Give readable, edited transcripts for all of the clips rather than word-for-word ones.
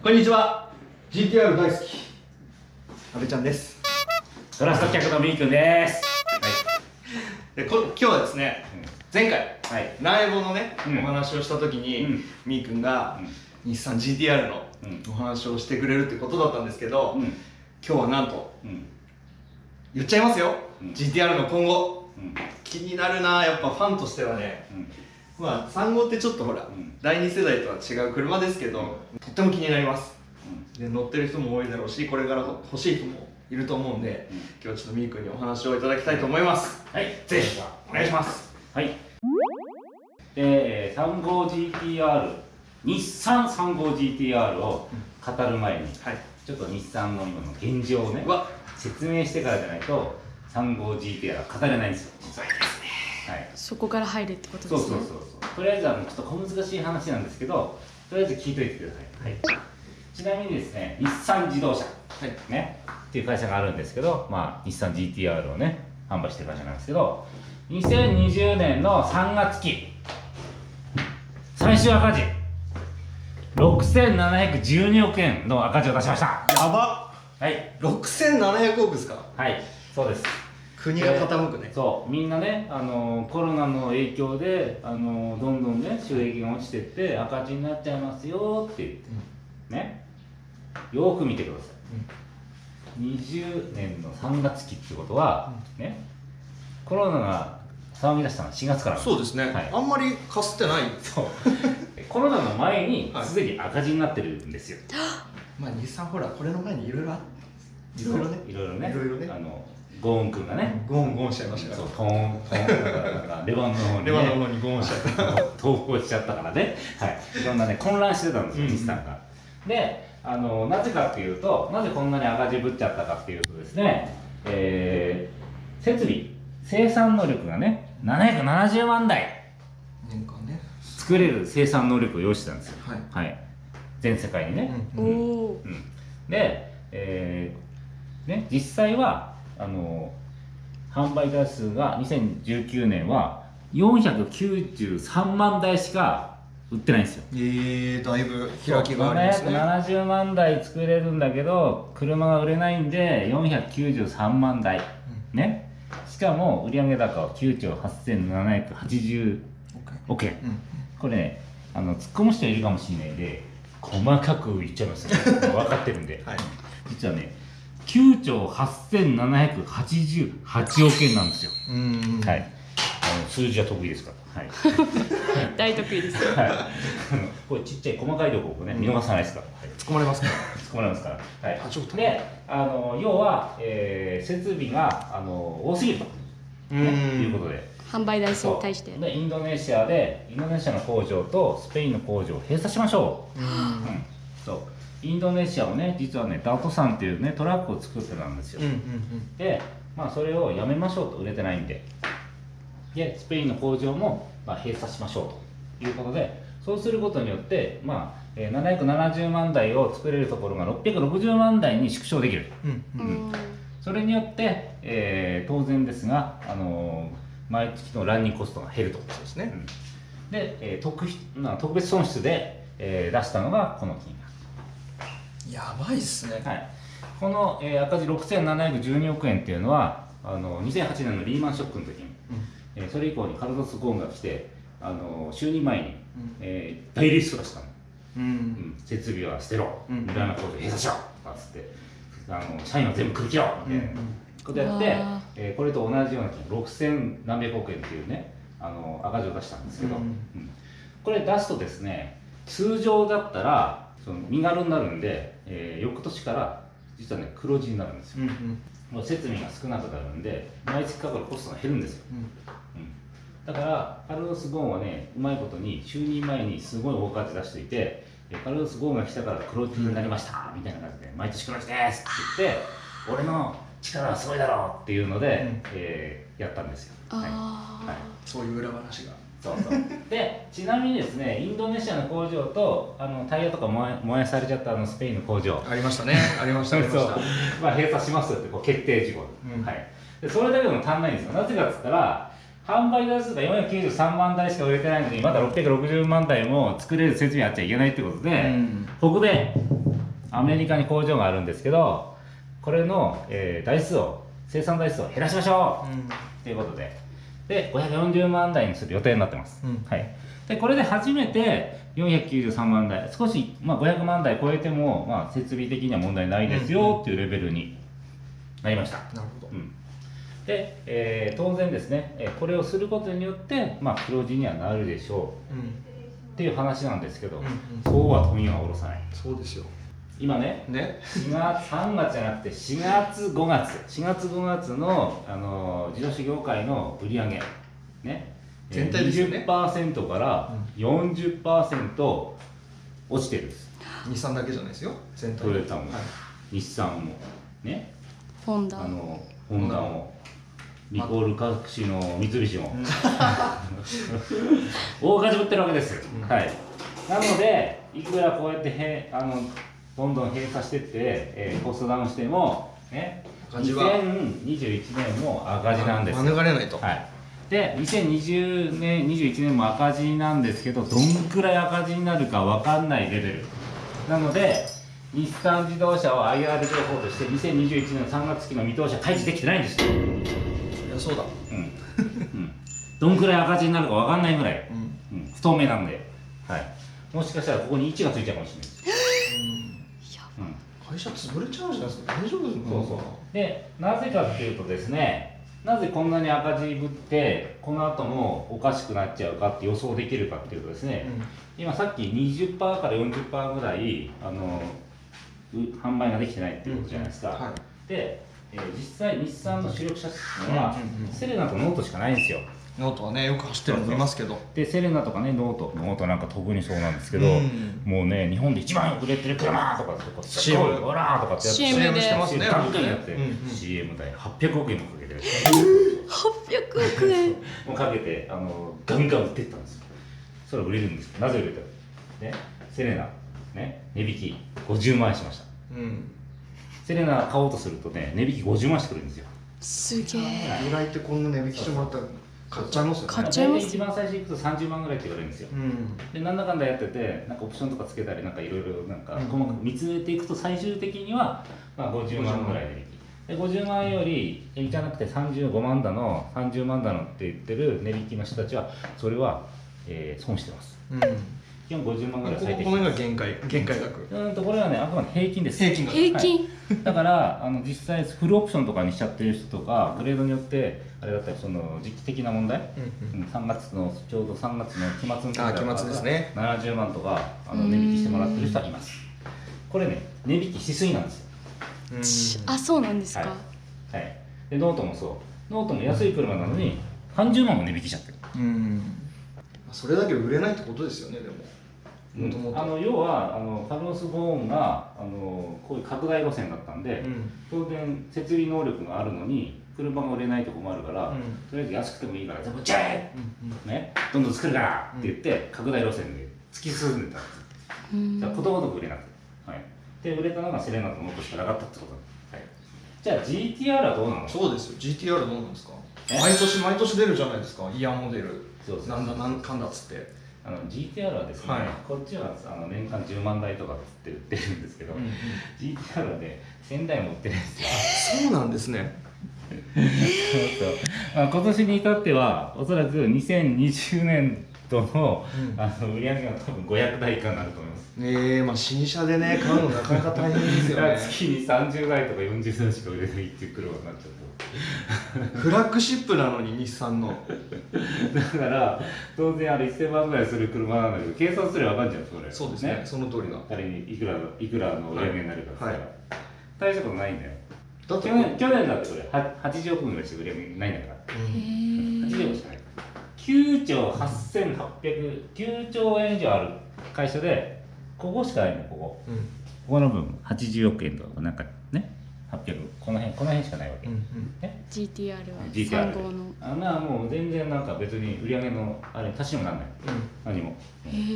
こんにちは。 GTR 大好き阿部ちゃんです。トラスト客のみーくんです。今日はですね、前回、はい、ライボのね、うん、お話をした時に、みーくんが、日産 GTR のお話をしてくれるってことだったんですけど、今日はなんと、言っちゃいますよ、GTR の今後、気になるな。やっぱファンとしてはね、まあ3号ってちょっとほら、第2世代とは違う車ですけど、とっても気になります。で乗ってる人も多いだろうし、これから欲しい人もいると思うんで、今日はちょっとみーくんにお話をいただきたいと思います。はい、ぜひお願いします。はい。で、35GTR、日産35 GTR を語る前に、ちょっと日産の今の現状をね、説明してからじゃないと35 GTR は語れないんですよ、実は。はい、そこから入るってことですね。そうとりあえずちょっと小難しい話なんですけど、とりあえず聞いといてください。はい、ちなみにですね、日産自動車、ね、っていう会社があるんですけど、まあ、日産 GTR をね販売してる会社なんですけど、2020年の3月期最終赤字6712億円の赤字を出しました。やばっ。はい、6700億ですか。はい、そうです。国が傾くね。そうみんなね、コロナの影響でどんどんね収益が落ちてって赤字になっちゃいますよって言って、ね、よく見てください、20年の3月期ってことは、ね、コロナが騒ぎ出したのは4月からなんです。そうですね、はい、あんまりかすってない。そうコロナの前にすでに赤字になってるんですよ。まあ日産ほらこれの前にいろいろあっていろいろねゴーン君がね、ゴーンしちゃいましたから。そう、トーンレバノンの方に、レバノンの方にゴーンしちゃった逃亡しちゃったからね、はい、いろんなね混乱してたんですよ、日産が。で、なぜかっていうと、なぜこんなに赤字ぶっちゃったかっていうとですね、設備生産能力がね770万台年間ね作れる生産能力を要してたんですよ、はい、全世界にね。で、ね、実際は販売台数が2019年は493万台しか売ってないんですよ。だいぶ開きがありますね。770万台作れるんだけど車が売れないんで493万台、ね、しかも売上高は9兆8780億円。これね、突っ込む人いるかもしれないんで細かく言っちゃいますよ分かってるんで、実はね9兆8788億円なんですよ。はい。数字は得意ですから。はい。大得意ですよ。はい。これちっちゃい細かいところをね見逃さないですから。突っ込まれますから。突っ込まれますから。はい。で、要は設備が多すぎるということで。販売台数に対して。でインドネシアの工場とスペインの工場を閉鎖しましょう。そう。インドネシアをね、実はね、ダトさんっていうね、トラックを作ってたんですよ。で、まあ、それをやめましょうと、売れてないんで。で、スペインの工場も、まあ、閉鎖しましょうということで、そうすることによって、まあ、770万台を作れるところが660万台に縮小できる。それによって、当然ですが、毎月のランニングコストが減ると。そうですね。で、特別損失で、出したのがこの金額。やばいっすね。はい、この、赤字6712億円っていうのは2008年のリーマンショックの時に、それ以降にカルロス・ゴーンが来て就任前に、大リスト出したの、設備は捨てろ、無駄な工場閉鎖しろとかっつって社員は全部クビ切ろうみたいなことやって、これと同じような6000何百億円っていうね赤字を出したんですけど、これ出すとですね、通常だったら身軽になるんで、翌年から実はね黒字になるんですよ。もう設備が少なくなるんで毎月かかるコストが減るんですよ。だからカルロス・ゴーンはね、うまいことに就任前にすごい大赤字出していて、カルロス・ゴーンが来たから黒字になりましたみたいな感じで、毎年黒字ですって言って、俺の力はすごいだろうっていうので、やったんですよ。そういう裏話が。で、ちなみにですね、インドネシアの工場とタイヤとか燃やされちゃったスペインの工場ありましたね。ありました。まあ閉鎖しますって決定事項、でそれだけでも足んないんですよ。なぜかっつったら販売台数が493万台しか売れてないのにまだ660万台も作れる設備やっちゃいけないってことで、北米アメリカに工場があるんですけど、これの、生産台数を減らしましょうということで、540万台にする予定になってます。はい。で、これで初めて493万台、少し、500万台超えても、設備的には問題ないですよっていうレベルになりました。なるほど。で、当然ですね、これをすることによって、黒字にはなるでしょうっていう話なんですけど、そうは富は下ろさない。そうですよ。今ね、3月じゃなくて4月5月の、自動車業界の売り上げね、全体ですよね。20% から40% 落ちてるんです。日産だけじゃないですよ。全体。トヨタも、日産もね、ホンダも、リコール各種の三菱も、大火事売ってるわけですよ。はい。なので、いくらこうやってどんどん閉鎖していって、コストダウンしても、ね、2021年も赤字なんですよ。免れないと。はい。で、2020年、21年も赤字なんですけど、どんくらい赤字になるか分かんないレベル。なので、日産自動車を IR 情報として2021年の3月期の見通しは開示できてないんですよ。いや、そうだ。どんくらい赤字になるか分かんないぐらい、不透明なんで、はい。もしかしたらここに1がついちゃうかもしれないです。会社潰れちゃうんじゃないですか。大丈夫ですか。で、なぜかっていうとですね、なぜこんなに赤字ぶってこの後もおかしくなっちゃうかって予想できるかっていうとですね、今さっき 20% から 40% ぐらい販売ができてないっていうことじゃないですか。で、実際日産の主力車種はセレナとノートしかないんですよ。ノートはね、よく走ってるの見ますけど。で、セレナとかね、ノートなんか特にそうなんですけど、もうね、日本で一番売れてる車とかってこう、CM オラーとかってやって CM してますね。ガンガンやって CM 代800億円もかけてる。800億円もかけてガンガン売っていったんですよ。それは売れるんですけど、なぜ売れたの？ね、セレナね、値引き50万円しました。セレナ買おうとするとね、値引き50万してくるんですよ。すげえ。由来ってこんな値引きしてもらったら買っちゃいますよね。買っちゃいます。一番最初行くと30万ぐらいって言われるんですよ。で、なんだかんだやってて、なんかオプションとかつけたり、なんかいろいろなんか細かく見つめていくと、最終的には50万ぐらい値引き。で、50万よりじゃなくて35万だの、30万だのって言ってる値引きの人たちは、それは、損してます。基本50万ぐらい最低。この辺が限界額。これはね、あくまで平均です。平均額。平均。だから実際フルオプションとかにしちゃってる人とか、グレードによってあれだったり、その時期的な問題、3月のちょうど3月の期末の時だったら70万とか値引きしてもらってる人はいます。これね、値引きしすぎなんですよ。あ、そうなんですか。はい。で、ノートもそう。ノートも安い車なのに30万も値引きしちゃってる。それだけ売れないってことですよね、でも。要はカルロス・ゴーンがこういう拡大路線だったんで、当然設備能力があるのに車が売れないと困るから、とりあえず安くてもいいから全部チェーね、どんどん作るからって言って拡大路線で突き進んでたんです。ことごとく売れなくて、で売れたのがセレナとノートしかなかったってこと。じゃあ GTR はどうなの？そうですよ。 GTR どうなんですか。毎年出るじゃないですか、イヤーモデル。なんだかんだっつって。GTR はですね、こっちは年間10万台とかって売ってるんですけど、GTR はね、1000台も売ってないんですよ。そうなんですね。今年に至っては、おそらく2020年度の売り上げが多分500台以下になると思います。新車でね、買うのなかなか大変ですよね。月に30台とか40台しか売れないっていう車になっちゃう。フラッグシップなのに日産のだから当然1000万ぐらいする車なんだけど、計算すれば分かんじゃん、それ。そうですね、その通りだ。仮にいくらの売り上げになるかって言ったら、大したことないんだよ。だって去年だってこれ80億ぐらいしか売り上げないんだから。80億しかない。9兆8800、9兆円以上ある会社で、ここしかないの、ここの部分80億円とかなんかね、800、この辺しかないわけ。GTR は3号の。もう全然なんか別に売り上げのあれ足しにもなんない。何も。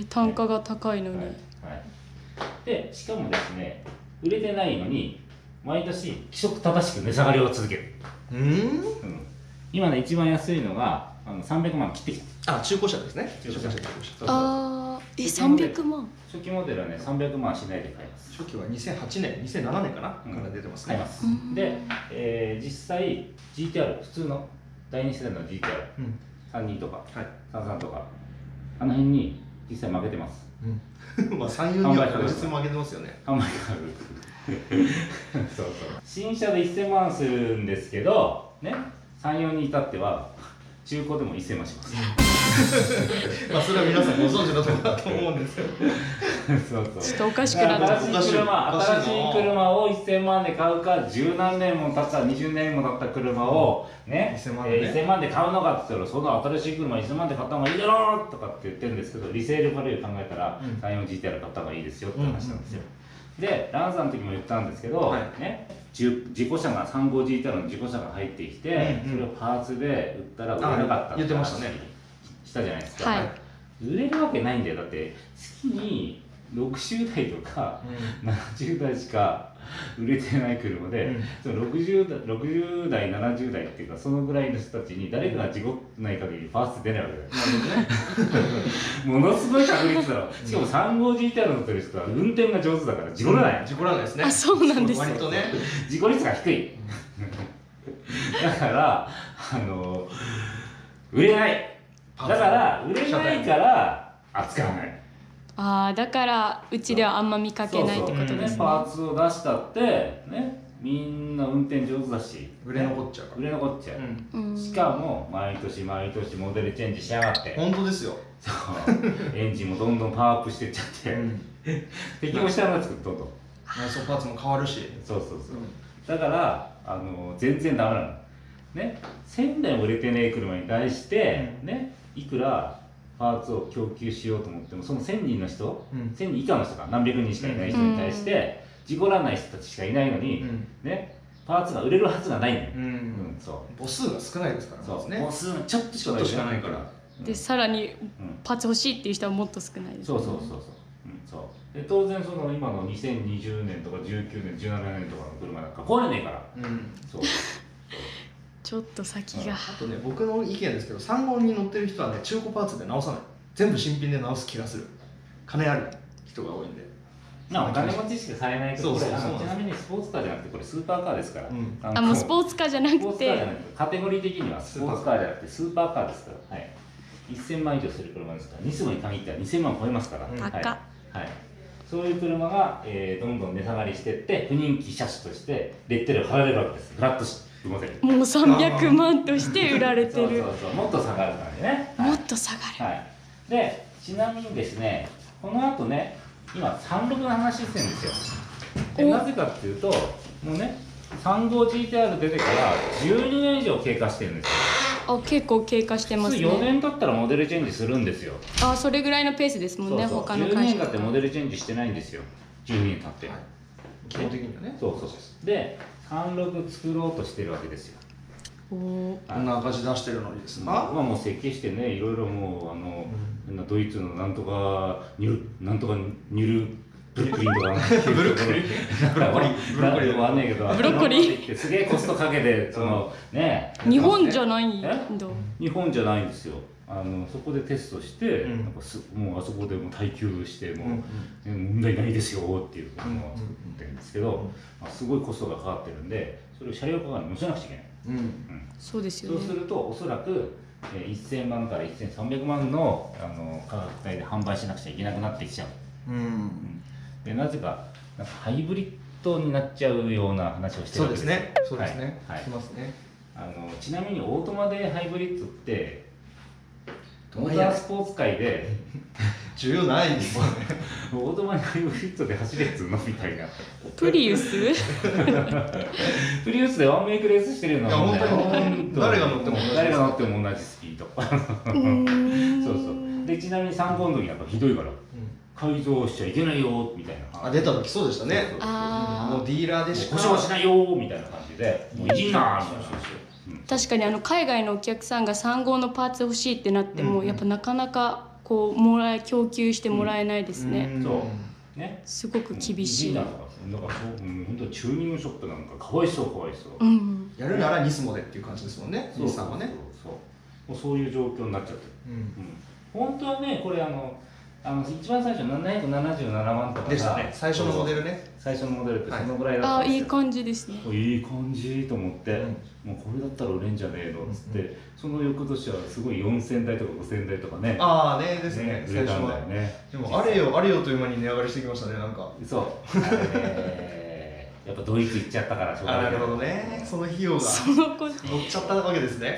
単価が高いのに。で、しかもですね、売れてないのに毎年規則正しく値下がりを続ける。今ね、一番安いのが300万切ってきた。中古車ですね。中古車。ああ、300万。初期モデルはね、300万しないで買えます。初期は2008年、2007年かな、から出てますね。買います。で、実際 GTR 普通の第2世代の GTR、32とか33とかあの辺に実際負けてます。まあ34には確実に負けてますよね。販売価格そうそう。新車で1000万するんですけどね、34に至っては中古でも1000万します。まあそれは皆さんご存知のところだと思うんですよ。ちょっとおかしくなっちゃう。新しい車を1000万で買うか、十何年も経った20年も経った車をね、1000万で買うのかって言ったら、その新しい車1000万で買った方がいいだろうとかって言ってるんですけど、リセールバリュー考えたら 34GTR 買った方がいいですよって話なんですよ。で、ランさんの時も言ったんですけど、ね、自己車が35GTR の自己車が入ってきて、それをパーツで売ったら売れなかったって話したじゃないですか。売れるわけないんだよ。だって月に60台とか70台しか売れてない車で、その60台70台っていうか、そのぐらいの人たちに誰かが事故ない限りパーツ出ないわけだよ。ものすごい確率だろ。しかも 35GTR 乗ってる人は運転が上手だから事故らない。事故らないですね。あ、そうなんですよ。割とね、事故率が低い。だから売れない。だから売れないから扱わない。ああ、だからうちではあんま見かけないってことですね。パーツを出したってね、みんな運転上手だし売れ残っちゃうから。売れ残っちゃう。しかも毎年毎年モデルチェンジしやがって。本当ですよ。エンジンもどんどんパワーアップしてっちゃって、適応したのが作るとどんどん内装パーツも変わるし。そうだから全然ダメなのね。1000台も売れてねえ車に対してね、いくらパーツを供給しようと思っても、その1000人の人、1000人以下の人が何百人しかいない人に対して事故らない人たちしかいないのに、ね、パーツが売れるはずがないんだよ。母数が少ないですからね。母数がちょっとしかないから。で、さらにパーツ欲しいっていう人はもっと少ないです。そうで、当然その今の2020年とか19年17年とかの車なんか壊れねえから。ちょっと先が。あとね、僕の意見ですけど、35に乗ってる人はね、中古パーツで直さない。全部新品で直す気がする。金ある人が多いんで。お金持ちしか買えないけど、ちなみにスポーツカーじゃなくてこれスーパーカーですから。もうスポーツカーじゃなくて、カテゴリー的にはスポーツカーじゃなくてスーパーカーですから。1000万以上する車ですから、ニスモに限っては2000万超えますから。そういう車がどんどん値下がりしていって、不人気車種としてレッテルを貼られるわけです。フラットモデル。もう300万として売られてる。もっと下がるからね。もっと下がる。で、ちなみにですね、この後ね、今36の話してるんですよ。で、なぜかっていうと、もうね、35GTR 出てから12年以上経過してるんですよ。結構経過してますね。4年経ったらモデルチェンジするんですよ。それぐらいのペースですもんね。他の会社12年経ってモデルチェンジしてないんですよ。12年経って。基本的にはね。で、36作ろうとしてるわけですよ。あんな赤字出してるのにですか？もう設計してね、いろいろもうドイツのなんとかニュルブルックリンとかブロッコリーわかんないけど、ブロッコリーすげえコストかけて、そのね、日本じゃないんだ。日本じゃないんですよ。そこでテストして、もうあそこでも耐久してもう問題ないですよっていうのを作ってるんですけど、すごいコストがかかってるんで、それを車両価格に乗せなくちゃいけない。そうですよね。そうするとおそらく1000万から1300万の価格帯で販売しなくちゃいけなくなってきちゃう。で、なぜかハイブリッドになっちゃうような話をしてるわけですよ。そうですね。しますね。ちなみにオートマでハイブリッドってモータースポーツ界で重要ないですよね。オートマでハイブリッドで走れっつうのみたいな。プリウスプリウスでワンメイクレースしてるようなもんだよ。誰が乗っても同じスピード。そうで、ちなみに3号の時なんかひどいから改造しちゃいけないよみたいな。出た時そうでしたね。もうディーラーでしか故障しないよみたいな感じで、もういじんなみたいな。確かに海外のお客さんが3号のパーツ欲しいってなっても、やっぱなかなかこう供給してもらえないですね。そうね、すごく厳しい。だから本当チューニングショップなんかかわいそう。やるならニスモでっていう感じですもんね。ニスさんはね。もうそういう状況になっちゃってる、本当はねこれ一番最初777万とかでしたね、最初のモデルね。最初のモデルってそのぐらいだったんですよ。いい感じですね。いい感じと思って、もうこれだったら売れんじゃねえのっつって、その翌年はすごい4000台とか5000台とかね、ですね、売れたんだよね。でもあれよという間に値上がりしてきましたね、なんか。そうやっぱドイツ行っちゃったからしょうがない。なるほどね、その費用が乗っちゃったわけですね。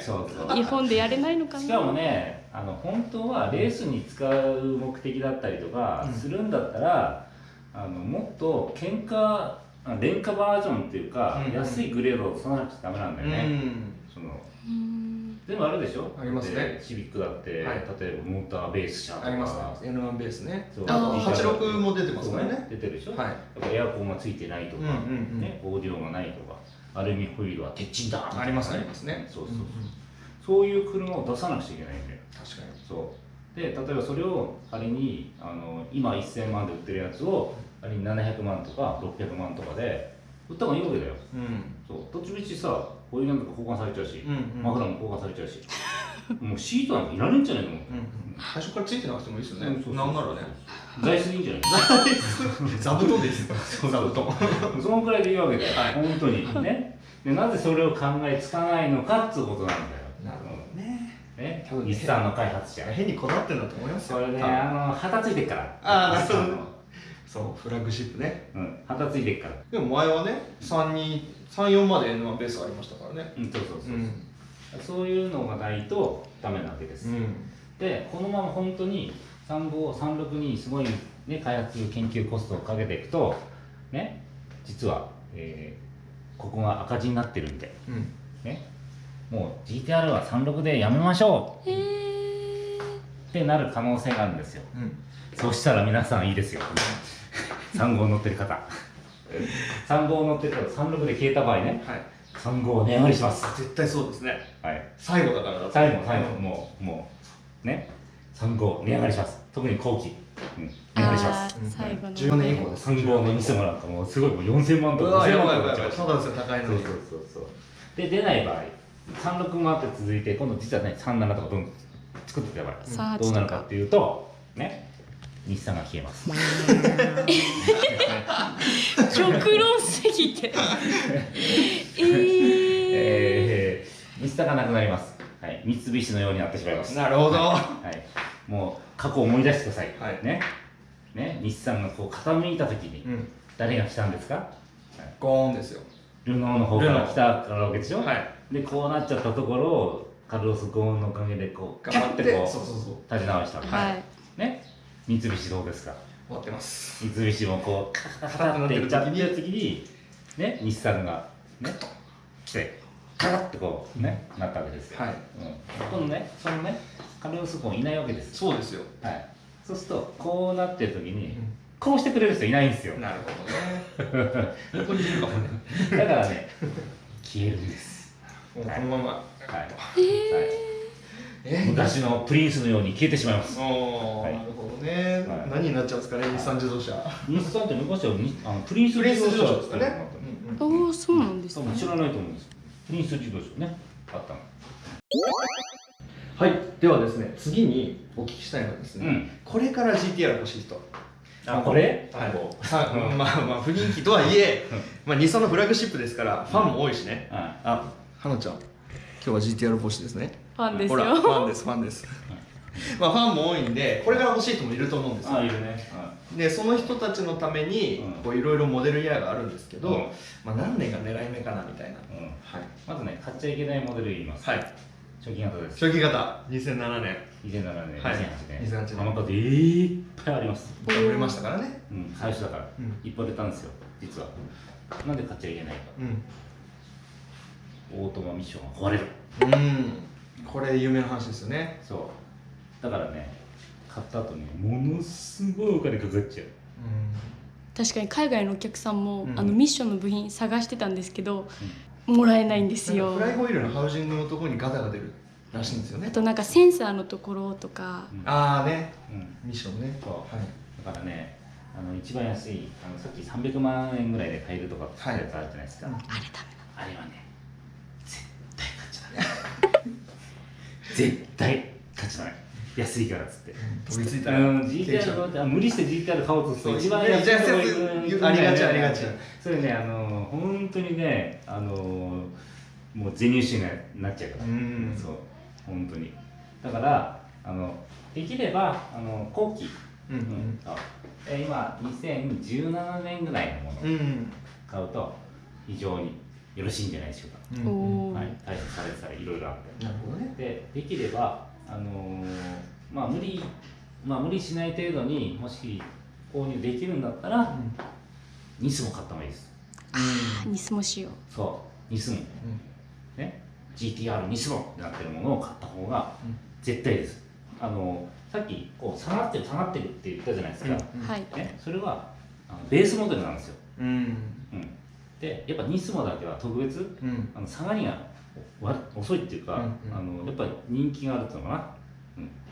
日本でやれないのかな。しかもね、本当はレースに使う目的だったりとかするんだったら、もっと廉価バージョンっていうか、安いグレードを出さなくちゃダメなんだよね。でもあるでしょ。ありますね。シビックだって、例えばモーターベース車とかありますね。N1 ベースね。あと86も出てますからね。出てるでしょ。はい。エアコンがついてないとか、ね、オーディオがないとか、アルミホイールは鉄筋だ。ありますね。そういう車を出さなくちゃいけないんだよ。確かに。そうで、例えばそれを仮に今1000万で売ってるやつを仮に700万とか600万とかで売った方がいいわけだよ。そうどっちみちさ、ホイールなんとか交換されちゃうし、マフラーも交換されちゃうし、もうシートなんかいられんじゃないの。最初からついてなくてもいいですよね。なんならね、座椅子でいいんじゃない。座布団です。座布団。そのくらいでいいわけだよ。本当にね。でなぜそれを考えつかないのかっていうことなんだよ。なるほどね。日産の開発者変にこだわってるんだと思いますよ。それね、旗ついてっから。なるほど。そう、フラッグシップね。旗ついてっから。でも前はね、34まで N1 ベースありましたからね。そういうのがないとダメなわけです。で、このまま本当に3536にすごいね開発研究コストをかけていくとね、実はここが赤字になってるんで、ね。もう GTR は36でやめましょうってなる可能性があるんですよ。そしたら皆さんいいですよ。35乗ってる方35乗ってる方36で消えた場合ね、35を値上がりします。絶対そうですね。最後だから最後もうね35値上がりします。特に後期値上がりします。14年以降です35の偽物なんかもうすごいもう4000万とか5000万とかそうなんですよ、高いのに。で出ない場合36もあって続いて、今度実はね37とかどんどん作ってた場合どうなるかっていうとね、日産が消えます。極論すぎて日産がなくなります。三菱のようになってしまいます。なるほど。もう過去を思い出してください。ね、日産がこう傾いた時に誰が来たんですか。ゴーンですよ。ルノーの方から来たわけでしょ。でこうなっちゃったところをカルロス・ゴーンのおかげでこうガッてこう立ち直したね。三菱どうですか。終わってます。三菱もこうカタカタっていっちゃってる時にね、日産がね来てカタってこうねなったわけですよ。このね、そのねカルロス・ゴーンいないわけです。そうですよ。そうするとこうなってる時にこうしてくれる人いないんですよ。なるほどね。ここにいるかもね。だからね消えるんです。このまま。昔のプリンスのように消えてしまいます。なるほどね。何になっちゃうんですかね、日産自動車。日産って昔はプリンス自動車ですかね。そうなんですね。知らないと思うんです。プリンス自動車ね、あったの。はい、ではですね、次にお聞きしたいのはですね、これから GTR 欲しい人。これ？まあ不人気とはいえ、日産のフラッグシップですからファンも多いしね。はなちゃん、今日は GTR 欲しいですね。ファンですよ。ほら、ファンです。ファンも多いんで、これから欲しい人もいると思うんですよ。いるね。で、その人たちのためにいろいろモデルイヤーがあるんですけど、何年が狙い目かなみたいな。まずね、買っちゃいけないモデル言います。初期型です。初期型、2007年。2007年、2008年。2008年。幅数いっぱいあります。売れましたからね。最初だから、いっぱい出たんですよ、実は。なんで買っちゃいけないか。オートマミッションが壊れる。これ有名な話ですよね。そうだからね、買った後にものすごいお金かかっちゃう。確かに海外のお客さんもミッションの部品探してたんですけど、もらえないんですよ。フライホイールのハウジングのところにガタが出るらしいんですよね。あとなんかセンサーのところとか。ミッションね。だからね、一番安いさっき300万円ぐらいで買えるとかってやつあるじゃないですか。あれダメなの。あれはね、絶対買っちゃダメ。絶対勝ちたない安いからっつって飛びついたら GTR の無理して GTR 買おうとすると一番安いやつありがちありがち。それね本当にねもう税入試になっちゃうからそう本当にだからできれば後期今2017年ぐらいのものを買うと非常によろしいんじゃないでしょうか、はい、対策されてたらいろいろあって、なるほどね。できれば無理しない程度にもし購入できるんだったら、ニスモ買った方がいいです。ニスモ仕様。そうニスモ、ね GTR ニスモってなってるものを買った方が絶対です。さっきこう下がってるって言ったじゃないですか、ね、それはベースモデルなんですよ、でやっぱニスモだけは特別、下がりが遅いっていうか、やっぱり人気があるっていうのか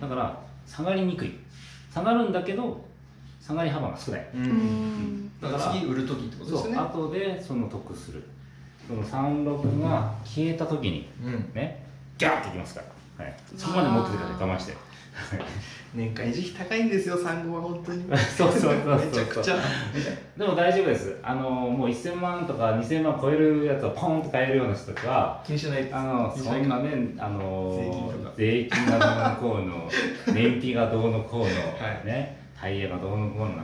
な、だから下がりにくい下がるんだけど下がり幅が少ない、だから次売る時ってことですよね。後で得するその36が消えた時に、ねギャーってきますから、そこまで持っててください我慢して年間維持費高いんですよ35は本当にそうめちゃくちゃでも大丈夫です。もう1000万とか2000万超えるやつをポンと買えるような人たちは気にしないそんなね税金がどうのこうの燃費がどうのこうの、ねタイヤがどうのこうの考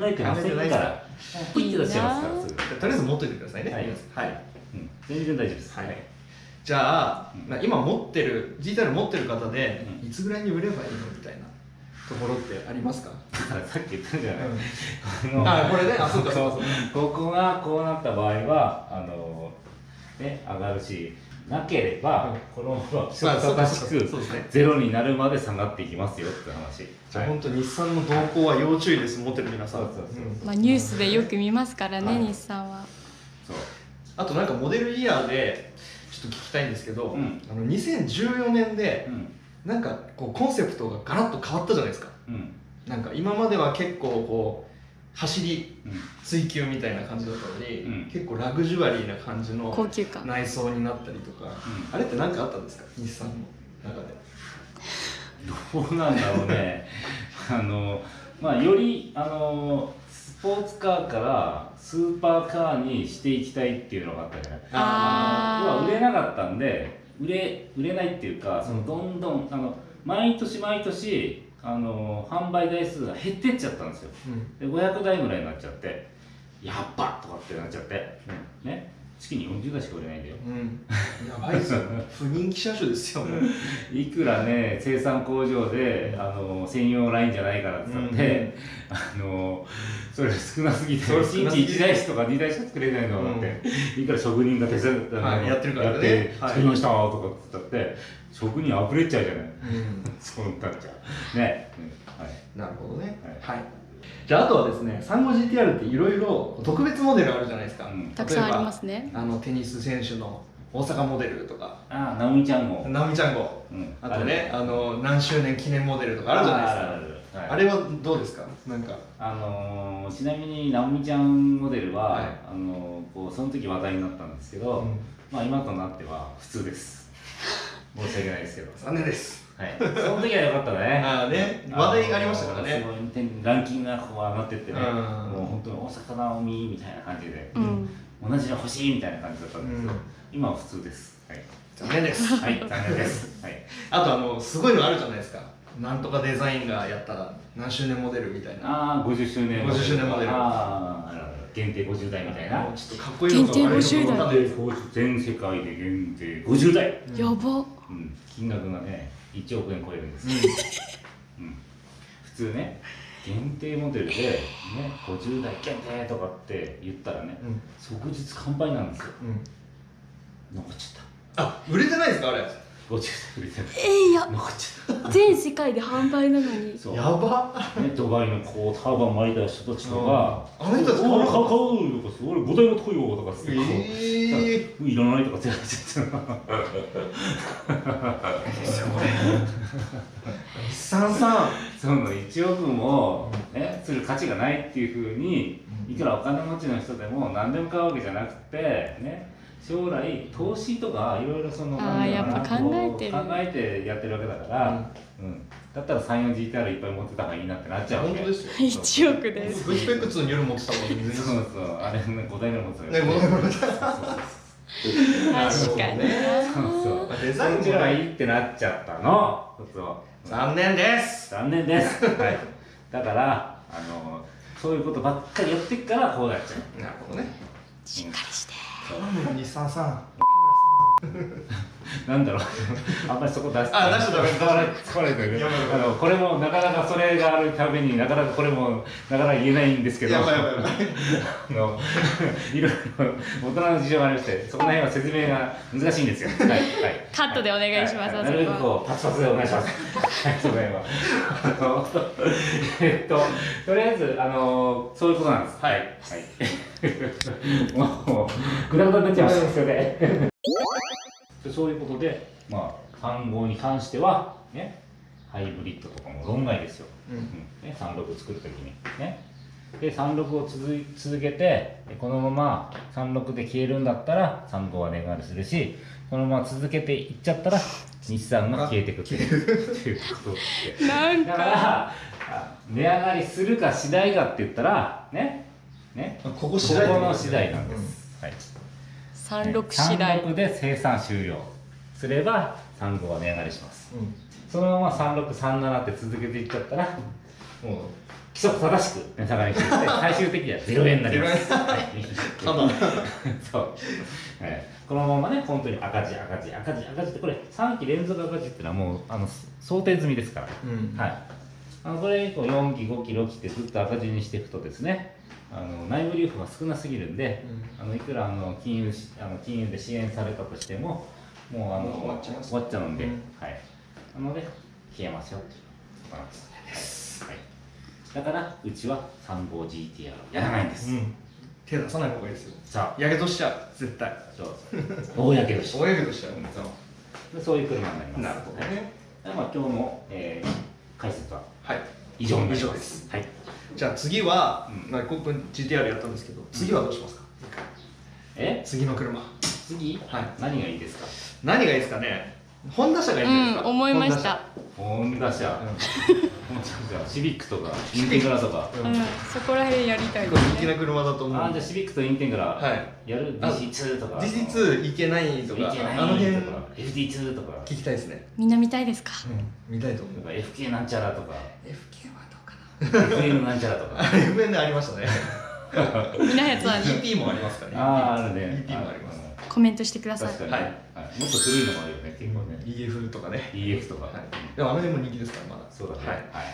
えてませんからプイッて出しちゃいますからすぐとりあえず持っといてくださいね。はい全然大丈夫です。じゃあ今持ってる GTR 持ってる方でいつぐらいに売ればいいのみたいなところってありますか？さっき言ったじゃない、これね、そうかそうここがこうなった場合はね上がるしなければこのまま規則正しくゼロになるまで下がっていきますよって話。じゃあ本当日産の動向は要注意です。持ってる皆さん。ニュースでよく見ますからね、日産は。あとなんかモデルイヤーでちょっと聞きたいんですけど、2014年でなんかこうコンセプトがガラッと変わったじゃないですか。なんか今までは結構こう走り追求みたいな感じだったのに、結構ラグジュアリーな感じの内装になったりとか、あれって何かあったんですか、日産の中で。どうなんだろうねよりスポーツカーからスーパーカーにしていきたいっていうのがあったじゃない。要は売れなかったんで売れないっていうか、どんどん毎年販売台数が減ってっちゃったんですよ、で500台ぐらいになっちゃってやっばとかってなっちゃって、ね月に40台しか売れないんだよ、やばいですよ不人気車種ですよいくらね生産工場で専用ラインじゃないからって言ってそれ少なすぎて1日1台とか2台しか作れないのだって、いくら職人が手伝ってやってるからね作りましたとかって言ったって職人あふれちゃうじゃない、そうなっちゃうね、なるほどね。じゃああとはですね、35GTR っていろいろ特別モデルあるじゃないですか。たくさんありますね。テニス選手の大阪モデルとか、ナオミちゃん号、あとね何周年記念モデルとかあるじゃないですか。あれはどうですか？なんかちなみにナオミちゃんモデルはその時話題になったんですけど、今となっては普通です。申し訳ないですけど。残念です。その時は良かったね。話題がありましたからね。ランキングがこう上がってってね、もう本当に大阪なおみみたいな感じで、同じの欲しいみたいな感じだったんですけど、今は普通です。残念です。残念です。あとすごいのあるじゃないですか。なんとかデザインがやったら何周年モデルみたいな。50周年モデル。限定50台みたいな。ちょっとかっこいいのか限定50台。全世界で限定50台。やば。金額がね1億円超えるんです。普通ね限定モデルでね50台限定とかって言ったらね即日完売なんですよ。残っちゃった。売れてないですかあれ50台売れてない。いや残っちゃった。全世界で販売なのにやばドバイのこうターバン巻いた人たちとかあの人たち買うとか俺5台も取るよとかっていらないとかって言われちゃった日産さんその1億もする価値がないっていうふうにいくらお金持ちの人でも何でも買うわけじゃなくてね将来投資とかいろいろそのやっぱ考えてる、考えてやってるわけだから、だったら 34GTR いっぱい持ってた方がいいなってなっちゃうわけ。本当ですよ。1億です。グッペック2に夜持ってたもんね。そうそう、あれ5台目持ってたね、5台目持ってた。確かにそうデザインもそっちがいいってなっちゃったの。そう残念です。残念です。はい。だからそういうことばっかりやってっからこうなっちゃう。なるほどね。しっかりして。日産さん。なんだろう、あんまりそこ出して出しちゃダメ。使わないというこれもなかなかそれがあるためになかなかこれもなかなか言えないんですけど、やばい。いろいろ大人の事情がありまして、そこら辺は説明が難しいんですよ。はい。カットでお願いします。なるべくこうパツパツでお願いします。はい、その辺は。とりあえずそういうことなんです。はい。もうグダグダになっちゃいましたね。そういうことで、35に関してはね、ハイブリッドとかも論外ですよ。36を作るときにね。で36を続けて、このまま36で消えるんだったら35は値上がりするし、このまま続けていっちゃったら日産が消えていくっていうことで。だから値上がりするかしないかって言ったらここの次第なんです。はい。36次第。36で生産終了すれば35は値上がりします。そのまま3637って続けていっちゃったらもう規則正しく値下がりして最終的には0円になります。そう。このままね、本当に赤字ってこれ3期連続赤字っていうのはもう想定済みですから。はい。これ以降4期5期6期ってずっと赤字にしていくとですね、内部留保が少なすぎるんで、いくら金融で支援されたとしてももう終わっちゃうんで、はい。なので消えますよっていうことなんです。はい。だからうちは 35GTR やらないんです。手出さない方がいいですよ。さあ、やけどしちゃう、絶対。大やけどしちゃう。大やけどしちゃう。そういう車になります。なるほどね。今日の解説は以以上になり上です。ます。はい。じゃあ次は、ここ GTR やったんですけど、次はどうしますか？次の車。次、何がいいですか？何がいいですかね？ホンダ車がいいんじゃないですか？思いました。ホンダ車。シビックとかインテグラとか。そこら辺やりたいですね。人気な車だと思う。じゃあシビックとインテグラやる DC2 とか。DC2 いけないとか、辺 FD2 とか聞きたいですね。みんな見たいですか？見たいと思う。FK なんちゃらとか。FK はどうかな。FN なんちゃらとか。FN でありましたね。みんなやつは EP もありますかね。あるね。 EP もあります。コメントしてください。確かに。もっと古いのもあるよね、結構ね。EF とかね。 EF とか。でも辺も人気ですからまだ。そうだね。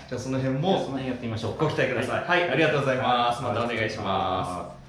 じゃあその辺もその辺やってみましょう。ご期待ください。はい、ありがとうございます。またお願いします。